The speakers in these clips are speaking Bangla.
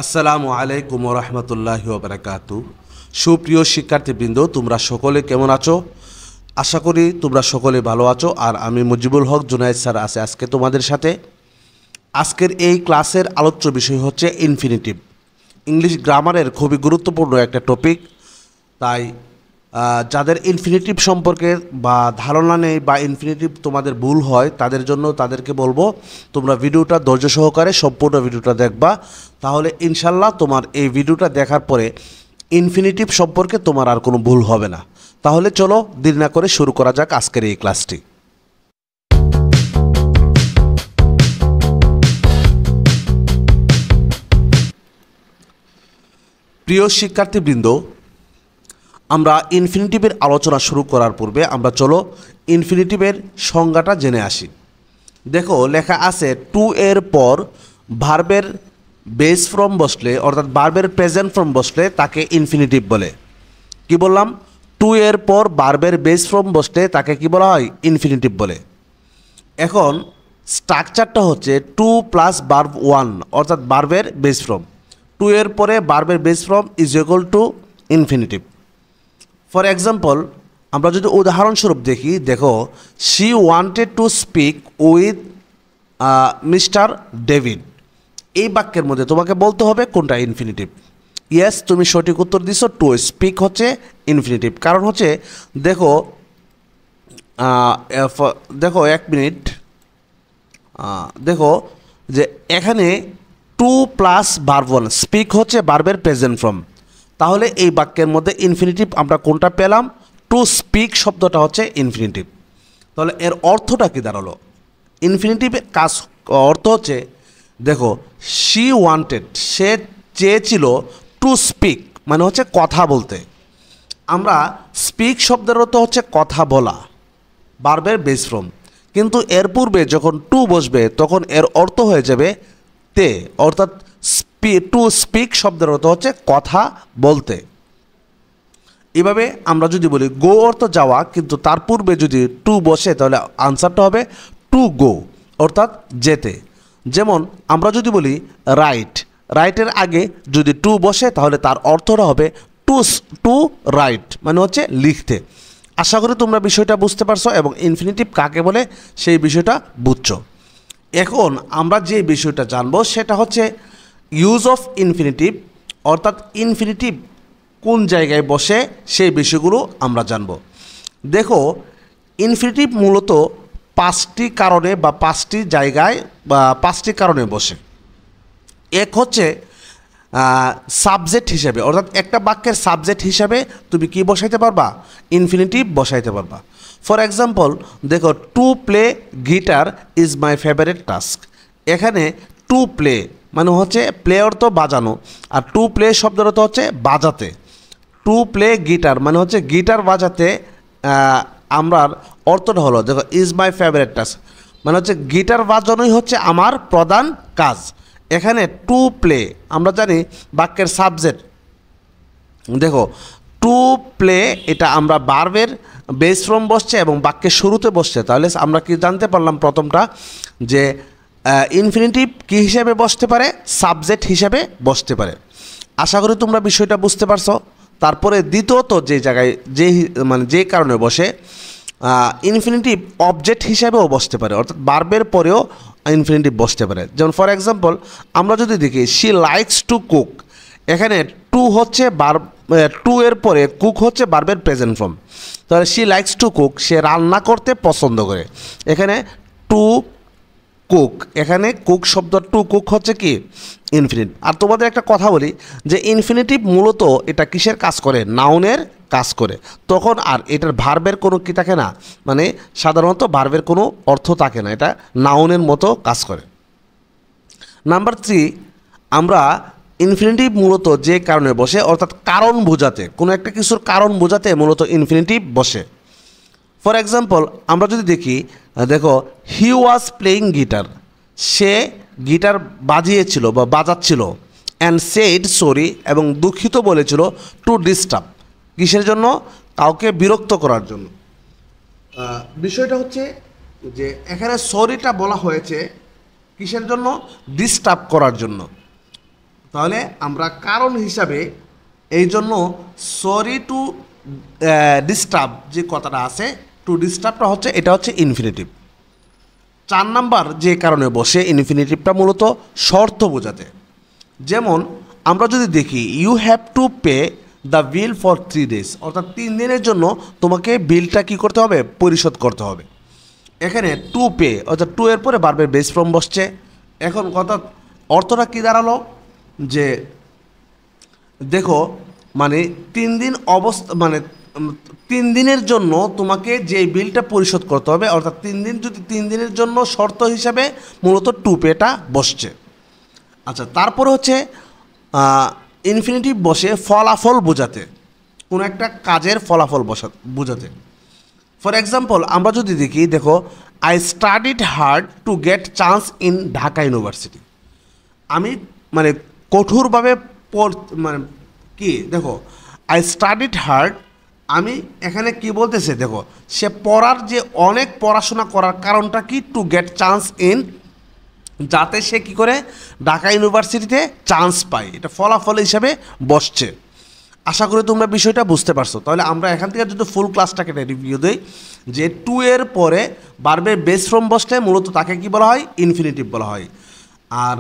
আসসালামু আলাইকুম রহমতুল্লাহি ওবারাকাতু। সুপ্রিয় শিক্ষার্থীবৃন্দ, তোমরা সকলে কেমন আছো? আশা করি তোমরা সকলে ভালো আছো। আর আমি মুজিবুল হক জুনায়েদ স্যার আছে আজকে তোমাদের সাথে। আজকের এই ক্লাসের আলোচ্য বিষয় হচ্ছে ইনফিনিটিভ। ইংলিশ গ্রামারের খুবই গুরুত্বপূর্ণ একটা টপিক। তাই যাদের ইনফিনিটিভ সম্পর্কে বা ধারণা নেই বা ইনফিনিটিভ তোমাদের ভুল হয় তাদের জন্য তাদেরকে বলবো তোমরা ভিডিওটা ধৈর্য সহকারে সম্পূর্ণ ভিডিওটা দেখবা। তাহলে ইনশাল্লাহ তোমার এই ভিডিওটা দেখার পরে ইনফিনিটিভ সম্পর্কে তোমার আর কোনো ভুল হবে না। তাহলে চলো দেরি না করে শুরু করা যাক আজকের এই ক্লাসটি। প্রিয় শিক্ষার্থীবৃন্দ, আমরা ইনফিনিটিভের আলোচনা শুরু করার পূর্বে আমরা চলো ইনফিনিটিভের সংজ্ঞাটা জেনে আসি। দেখো, লেখা আছে টু এর পর ভার্বের বেস ফর্ম বসলে অর্থাৎ ভার্বের প্রেজেন্ট ফর্ম বসলে তাকে ইনফিনিটিভ বলে। কি বললাম? টু এর পর ভার্বের বেস ফর্ম বসলে তাকে কি বলা হয়? ইনফিনিটিভ বলে। এখন স্ট্রাকচারটা হচ্ছে টু প্লাস ভার্ব ওয়ান অর্থাৎ ভার্বের বেস ফর্ম। টু এর পরে ভার্বের base form is equal to infinitive. For example, আমরা যদি উদাহরণস্বরূপ দেখি, দেখো, she wanted to speak with mister David. এই বাক্যের মধ্যে তোমাকে বলতে হবে কোনটা ইনফিনিটিভ। ইয়েস, তুমি সঠিক উত্তর দিছো। টু স্পিক হচ্ছে ইনফিনিটিভ। কারণ হচ্ছে দেখো, দেখো এক মিনিট, দেখো যে এখানে to plus verb one, speak হচ্ছে ভার্বের প্রেজেন্ট ফর্ম। তাহলে এই বাক্যের মধ্যে ইনফিনিটিভ আমরা কোনটা পেলাম? টু স্পিক শব্দটা হচ্ছে ইনফিনিটিভ। তাহলে এর অর্থটা কী দাঁড়ালো? ইনফিনিটিভের কাজ অর্থ হচ্ছে, দেখো, শি ওয়ান্টেড, সে চেয়েছিল, টু স্পিক মানে হচ্ছে কথা বলতে। আমরা স্পিক শব্দের অর্থ হচ্ছে কথা বলা, ভার্বের বেস ফর্ম। কিন্তু এর পূর্বে যখন টু বসবে তখন এর অর্থ হয়ে যাবে তে, অর্থাৎ টু স্পিক শব্দের অর্থ হচ্ছে কথা বলতে। এভাবে আমরা যদি বলি গো অর্থ যাওয়া, কিন্তু তার পূর্বে যদি টু বসে তাহলে আনসারটা হবে টু গো অর্থাৎ যেতে। যেমন আমরা যদি বলি রাইট, রাইটের আগে যদি টু বসে তাহলে তার অর্থটা হবে টু রাইট মানে হচ্ছে লিখতে। আশা করি তোমরা বিষয়টা বুঝতে পারছো এবং ইনফিনিটিভ কাকে বলে সেই বিষয়টা বুঝছো। এখন আমরা যে বিষয়টা জানবো সেটা হচ্ছে ইউজ অফ ইনফিনিটিভ, অর্থাৎ ইনফিনিটিভ কোন জায়গায় বসে সেই বিষয়গুলো আমরা জানব। দেখো, ইনফিনিটিভ মূলত পাঁচটি কারণে বা পাঁচটি জায়গায় বা পাঁচটি কারণে বসে। এক হচ্ছে সাবজেক্ট হিসেবে, অর্থাৎ একটা বাক্যের সাবজেক্ট হিসাবে তুমি কি বসাইতে পারবা? ইনফিনিটিভ বসাইতে পারবা। ফর এক্সাম্পল, দেখো, to play guitar is my favourite task. এখানে টু প্লে মানে হচ্ছে প্লে অর্থ বাজানো, আর টু প্লে শব্দের অর্থ হচ্ছে বাজাতে। টু প্লে গিটার মানে হচ্ছে গিটার বাজাতে। আমরার অর্থটা হলো, দেখো, ইজ মাই ফেভারিট টাস্ক মানে হচ্ছে গিটার বাজানোই হচ্ছে আমার প্রধান কাজ। এখানে টু প্লে আমরা জানি বাক্যের সাবজেক্ট। দেখো, টু প্লে এটা আমরা ভার্বের বেস ফর্ম বসছে এবং বাক্যের শুরুতে বসছে। তাহলে আমরা কি জানতে পারলাম? প্রথমটা যে ইনফিনিটিভ কী হিসেবে বসতে পারে? সাবজেক্ট হিসেবে বসতে পারে। আশা করি তোমরা বিষয়টা বুঝতে পারছো। তারপরে দ্বিতীয়ত যে জায়গায় যে কারণে বসে, ইনফিনিটিভ অবজেক্ট হিসাবেও বসতে পারে, অর্থাৎ ভার্বের পরেও ইনফিনিটিভ বসতে পারে। যেমন ফর এক্সাম্পল আমরা যদি দেখি শি লাইকস টু কুক, এখানে টু হচ্ছে টু এর পরে কুক হচ্ছে ভার্বের প্রেজেন্ট ফর্ম। তাহলে শি লাইকস টু কুক, সে রান্না করতে পছন্দ করে। এখানে টু কুক, এখানে কুক শব্দ টু কুক হচ্ছে কি? ইনফিনিটিভ। আর তোমাদের একটা কথা বলি যে ইনফিনিটিভ মূলত এটা কিসের কাজ করে? নাউনের কাজ করে। তখন আর এটার ভার্বের কোনো কি থাকে না, মানে সাধারণত ভার্বের কোনো অর্থ থাকে না, এটা নাউনের মতো কাজ করে। নাম্বার 3, আমরা ইনফিনিটিভ মূলত যে কারণে বসে, অর্থাৎ কারণ বোঝাতে, কোনো একটা কিছুর কারণ বোঝাতে মূলত ইনফিনিটিভ বসে। ফর এক্সাম্পল আমরা যদি দেখি, দেখো, হি ওয়াজ প্লেয়িং গিটার, সে গিটার বাজিয়েছিল বা বাজাচ্ছিল। অ্যান্ড সেড সরি, এবং দুঃখিত বলেছিল। টু ডিস্টার্ব, কিসের জন্য? কাউকে বিরক্ত করার জন্য। বিষয়টা হচ্ছে যে এখানে সরিটা বলা হয়েছে কিসের জন্য? ডিস্টার্ব করার জন্য। তাহলে আমরা কারণ হিসাবে এই জন্য সরি টু ডিস্টার্ব যে কথাটা আছে, টু ডিস্টার্বটা হচ্ছে এটা হচ্ছে ইনফিনিটিভ। 4 নাম্বার যে কারণে বসে ইনফিনিটিভটা মূলত শর্ত বোঝাতে। যেমন আমরা যদি দেখি you have to pay the bill for 3 days, অর্থাৎ 3 দিনের জন্য তোমাকে বিলটা কি করতে হবে, পরিশোধ করতে হবে। এখানে টু পে অর্থাৎ টু এর পরে ভার্বের বেস ফর্ম বসছে। এখন কথা অর্থটা কী দাঁড়ালো যে দেখো মানে 3 দিন মানে 3 দিনের জন্য তোমাকে যে বিলটা পরিশোধ করতে হবে, অর্থাৎ 3 দিন, যদি 3 দিনের জন্য শর্ত হিসাবে মূলত টু পেটা বসছে। আচ্ছা, তারপরে হচ্ছে ইনফিনিটিভ বসে ফলাফল বোঝাতে, কোনো একটা কাজের ফলাফল বোঝাতে। ফর এক্সাম্পল আমরা যদি দেখি, দেখো I studied hard to get chance in Dhaka university. আমি মানে কঠোরভাবে মানে কি, দেখো আই স্টাডিড হার্ড, আমি এখানে কি বলতেছে, দেখো সে পড়ার যে অনেক পড়াশোনা করার কারণটা কি, টু গেট চান্স ইন, যাতে সে কি করে ঢাকা ইউনিভার্সিটিতে চান্স পায়, এটা ফলাফল হিসাবে বসছে। আশা করি তোমরা বিষয়টা বুঝতে পারছো। তাহলে আমরা এখান থেকে যদি ফুল ক্লাসটাকে রিভিউ দিই, যে টু এর পরে ভার্বের বেস ফর্ম বসলে মূলত তাকে কি বলা হয়, ইনফিনিটিভ বলা হয়। আর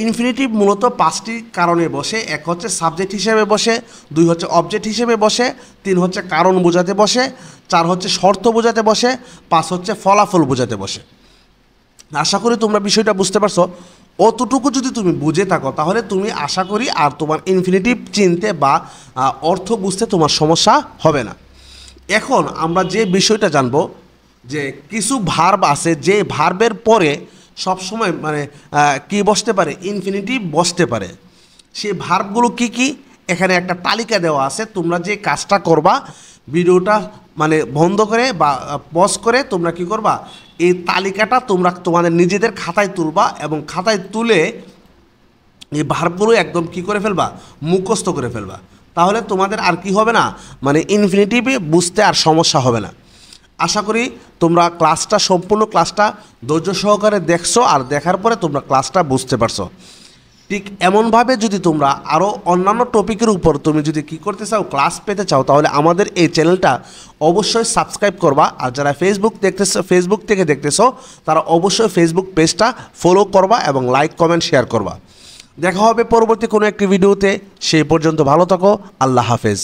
ইনফিনিটিভ মূলত 5টি কারণে বসে। 1 হচ্ছে সাবজেক্ট হিসেবে বসে, 2 হচ্ছে অবজেক্ট হিসেবে বসে, 3 হচ্ছে কারণ বোঝাতে বসে, 4 হচ্ছে শর্ত বোঝাতে বসে, 5 হচ্ছে ফলাফল বোঝাতে বসে। আশা করি তোমরা বিষয়টা বুঝতে পারছো। অতটুকু যদি তুমি বুঝে থাকো তাহলে তুমি আশা করি আর তোমার ইনফিনিটিভ চিনতে বা অর্থ বুঝতে তোমার সমস্যা হবে না। এখন আমরা যে বিষয়টা জানবো যে কিছু ভার্ব আছে যে ভার্বের পরে সবসময় মানে কি বসতে পারে, ইনফিনিটিভ বসতে পারে। সেই ভার্বগুলো কি কি এখানে একটা তালিকা দেওয়া আছে। তোমরা যে কাজটা করবা, ভিডিওটা মানে বন্ধ করে বা পজ করে তোমরা কি করবা, এই তালিকাটা তোমরা তোমাদের নিজেদের খাতায় তুলবা এবং খাতায় তুলে এই ভার্বগুলো একদম কি করে ফেলবা, মুখস্থ করে ফেলবা। তাহলে তোমাদের আর কি হবে না, মানে ইনফিনিটিভে বুঝতে আর সমস্যা হবে না। আশা করি তোমরা ক্লাসটা, সম্পূর্ণ ক্লাসটা ধৈর্য সহকারে দেখছো, আর দেখার পরে তোমরা ক্লাসটা বুঝতে পারছো। ঠিক এমনভাবে যদি তোমরা আরও অন্যান্য টপিকের উপর তুমি যদি কী করতে চাও, ক্লাস পেতে চাও, তাহলে আমাদের এই চ্যানেলটা অবশ্যই সাবস্ক্রাইব করবা। আর যারা ফেসবুক থেকে দেখতেছো তারা অবশ্যই ফেসবুক পেজটা ফলো করবা এবং লাইক, কমেন্ট, শেয়ার করবা। দেখা হবে পরবর্তী কোনো একটি ভিডিওতে। সেই পর্যন্ত ভালো থাকো। আল্লাহ হাফেজ।